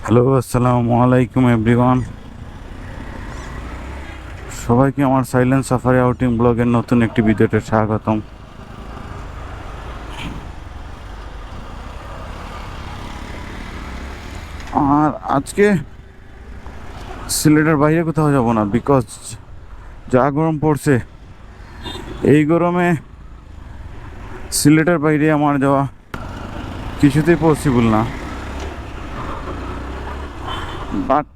Hello, আসসালামু আলাইকুম everyone. সবাইকে আমার সাইলেন্ট সাফারি আউটিং ব্লগের নতুন একটি ভিডিওতে স্বাগতম। আর আজকে সিলেটের বাইরে কোথাও যাব না, বিকজ যা গরম পড়ছে, এই গরমে সিলেটের বাইরে আমার যাওয়া কিছুতেই পসিবল না। বাট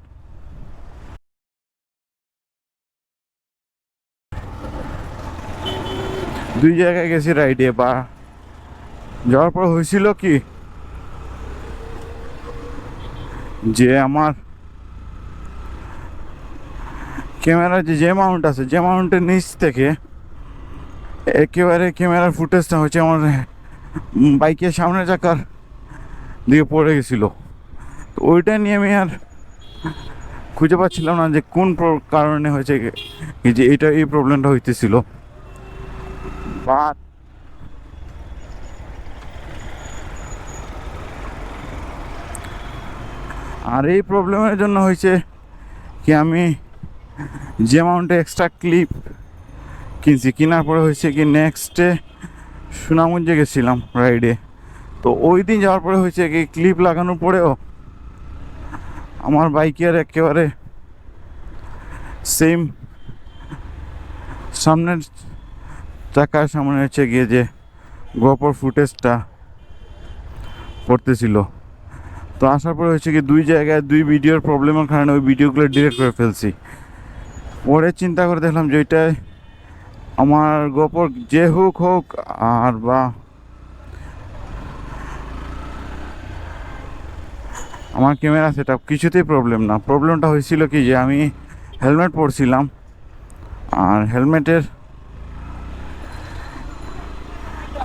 দুই জায়গায় গেছি রাইডে, বা যাওয়ার পর হয়েছিল কি যে আমার ক্যামেরার যে মাউন্ট আছে, যে মাউন্টের নিচ থেকে একেবারে ক্যামেরার ফুটেজটা হচ্ছে আমার বাইকের সামনের চাকার দিকে পড়ে গেছিলো। তো ওইটা নিয়ে আমি আর খুঁজে পাচ্ছিলাম না যে কোন কারণে হয়েছে যে এটা এই প্রবলেমটা হইতেছিল। বাট আর এই প্রবলেমের জন্য হয়েছে কি, আমি যে অ্যামাউন্টে এক্সট্রা ক্লিপ কিনছি, কেনার পরে হয়েছে কি নেক্সটে সুনামগঞ্জে গেছিলাম রাইডে। তো ওই দিন যাওয়ার পরে হয়েছে কি, ক্লিপ লাগানোর পরেও আমার বাইকের একেবারে সেম সামনের চাকার সামনে হচ্ছে গিয়ে যে গোপর ফুটেজটা পড়তেছিল। তো আসার পরে হচ্ছে কি দুই জায়গায় দুই ভিডিওর প্রবলেমের কারণে ওই ভিডিওগুলো ডিলিট করে ফেলছি। পরে চিন্তা করে দেখলাম যে ওইটাই আমার গোপর যে হোক হোক আর বা আমার ক্যামেরা সেট আপ কিছুতেই প্রবলেম না। প্রবলেমটা হয়েছিল কি যে আমি হেলমেট পরছিলাম, আর হেলমেটের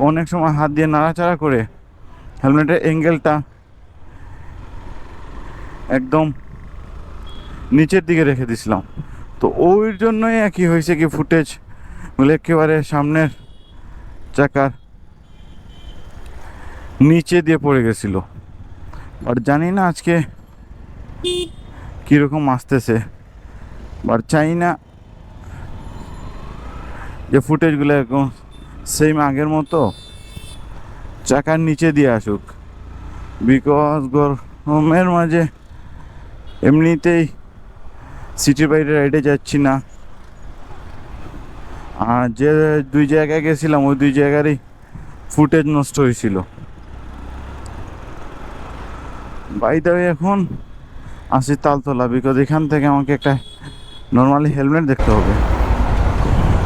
অনেক সময় হাত দিয়ে নাড়াচাড়া করে হেলমেটের অ্যাঙ্গেলটা একদম নিচের দিকে রেখে দিছিলাম। তো ওই জন্যই একই হয়েছে কি ফুটেজ বলে একেবারে সামনের চাকার নিচে দিয়ে পড়ে গেছিলো। বাট জানি না আজকে কীরকম আসতেছে, বাট চাই না যে ফুটেজগুলো এরকম সেম আগের মতো চাকার নিচে দিয়ে আসুক, বিকজ গরমের মাঝে এমনিতেই সিটির বাইরে রাইডে যাচ্ছি না। আর যে দুই জায়গায় গেছিলাম ওই দুই জায়গারই ফুটেজ নষ্ট হয়েছিল। বাইরে এখন আসি তালতলা, বিকজ এখান থেকে আমাকে একটা নর্মালি হেলমেট দেখতে হবে।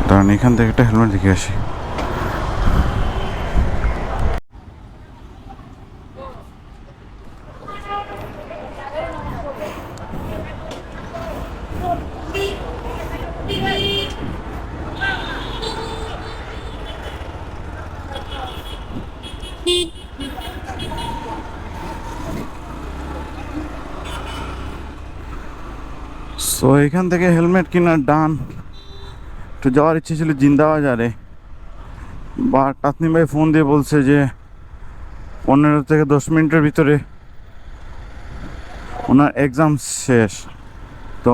কারণ এখান থেকে একটা হেলমেট দেখে আসি। সো এখান থেকে হেলমেট কেনার ডান, একটু যাওয়ার ইচ্ছে ছিল জিন্দাবাজারে, বা তাসনিম ভাই ফোন দিয়ে বলছে যে 15 থেকে 10 মিনিটের ভিতরে ওনার এক্সাম শেষ। তো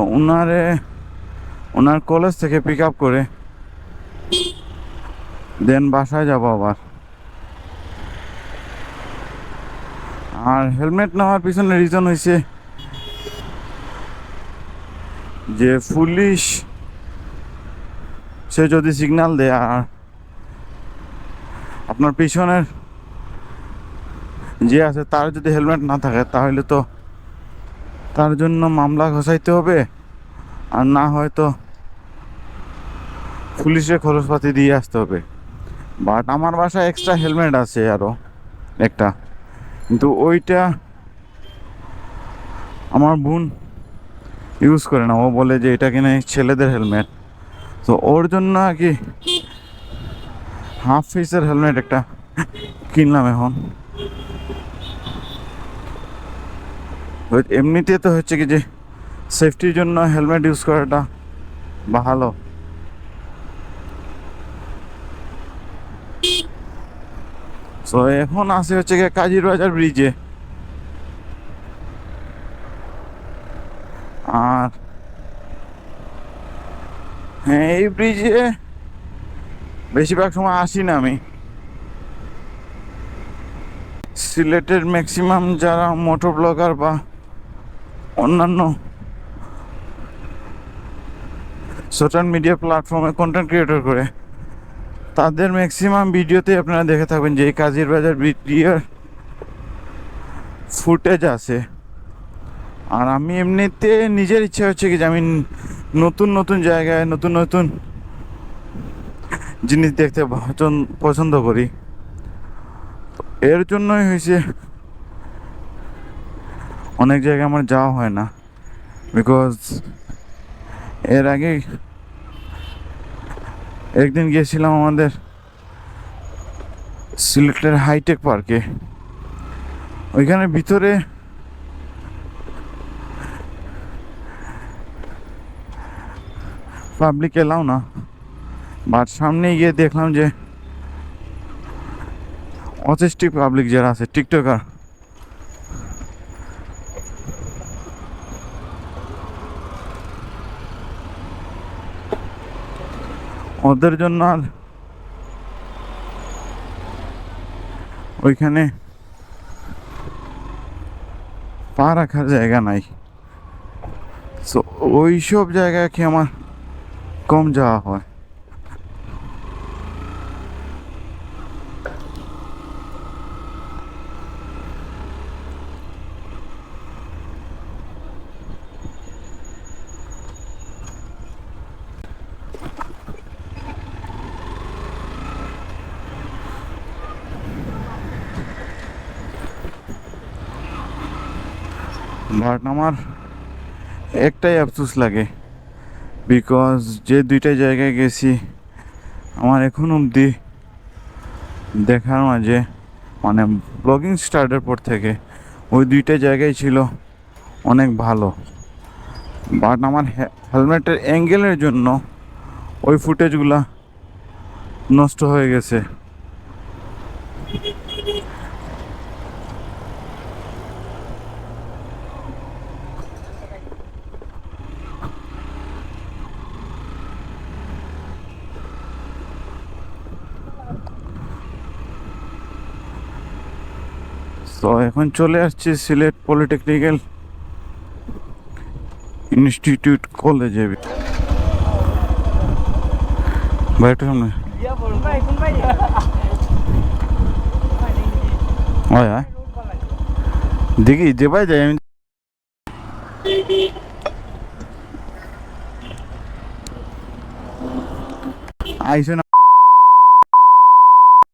ওনার কলেজ থেকে পিক আপ করে দেন বাসায় যাব আবার। আর হেলমেট নেওয়ার পিছনে রিজন হয়েছে যে পুলিশ সে যদি সিগন্যাল দেয় আর আপনার পিছনের যে আছে তার যদি হেলমেট না থাকে, তাহলে তো তার জন্য মামলা ঘষাইতে হবে, আর না হয়তো পুলিশের খরচপাতি দিয়ে আসতে হবে। বাট আমার বাসায় এক্সট্রা হেলমেট আছে আরও একটা, কিন্তু ওইটা আমার বোন ইউজ করে না। ও বলে যে এটা কিনে ছেলেদের হেলমেট। তো ওর জন্য আর কি হাফ ফেসের হেলমেট একটা কিনলাম এখন। এমনিতে তো হচ্ছে কি যে সেফটির জন্য হেলমেট ইউজ করাটা ভালো। সো এখন আসে হচ্ছে গিয়ে কাজীর বাজার ব্রিজে। আর হ্যাঁ, এই ব্রিজে বেশিরভাগ সময় আসি না আমি। সিলেটের ম্যাক্সিমাম যারা মোটর ব্লগার বা অন্যান্য সোশ্যাল মিডিয়া প্ল্যাটফর্মে কন্টেন্ট ক্রিয়েটর করে, তাদের ম্যাক্সিমাম ভিডিওতে আপনারা দেখে থাকবেন যে এই কাজীর বাজার ভিডিওর ফুটেজ আছে। আর আমি এমনিতে নিজের ইচ্ছা হচ্ছে কি যে আমি নতুন নতুন জায়গায় নতুন নতুন জিনিস দেখতে পছন্দ করি। এর জন্যই হয়েছে অনেক জায়গায় আমার যাওয়া হয় না, বিকজ এর আগে একদিন গিয়েছিলাম আমাদের সিলেটের হাইটেক পার্কে। ওইখানে ভিতরে পাবলিক এলাও না, বাট সামনে গিয়ে দেখলাম যে অটিস্টিক পাবলিক যারা আছে, টিকটকার, ওদের জন্য আর ওইখানে পা রাখার জায়গা নাই। সো ওই সব জায়গায় কি আমার কম যাওয়া হয়। বাট আমার একটাই আফসোস লাগে, বিকজ যে দুইটা জায়গায় গেছি আমার এখন অবধি দেখার মাঝে, মানে ব্লগিং স্টার্টের পর থেকে ওই দুইটা জায়গায় ছিল অনেক ভালো। বাট আমার হেলমেটের অ্যাঙ্গেলের জন্য ওই ফুটেজগুলা নষ্ট হয়ে গেছে। তো এখন চলে আসছি সিলেট পলিটেকনিক্যাল ইনস্টিটিউট কলেজে। বাইরেটা সামনে হয় হ্যাঁ, দেখি যে ভাই যাই আমি আইসো না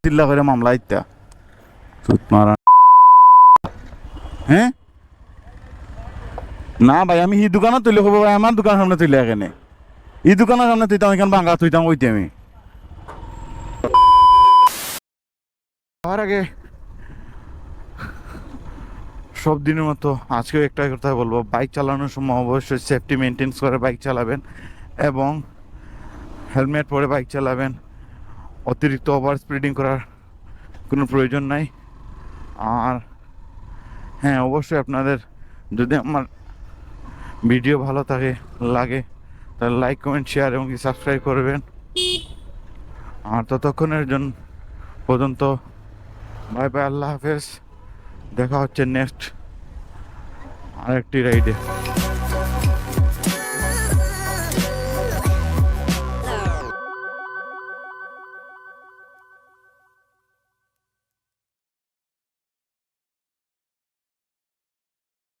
চিল্লা করে মামলা ইত্যা মারা। হ্যাঁ না ভাই, আমি এই দোকানে তুলে হবো ভাই, আমার দোকানের সামনে তুলে এখানে এই দোকানের সামনে তুইতাম, এখানে বাঙ্গা তুইতাম ওইতে আমি আর আগে সব দিনের মতো আজকেও একটা কথা বলবো, বাইক চালানোর সময় অবশ্যই সেফটি মেনটেন্স করে বাইক চালাবেন এবং হেলমেট পরে বাইক চালাবেন। অতিরিক্ত ওভার স্পিডিং করার কোনো প্রয়োজন নাই। আর হ্যাঁ, অবশ্যই আপনাদের যদি আমার ভিডিও ভালো লাগে তাহলে লাইক কমেন্ট শেয়ার এবং সাবস্ক্রাইব করবেন। আর ততক্ষণের জন্য পর্যন্ত বাই বাই, আল্লাহ হাফেজ। দেখা হচ্ছে নেক্সট আরেকটি রাইডে।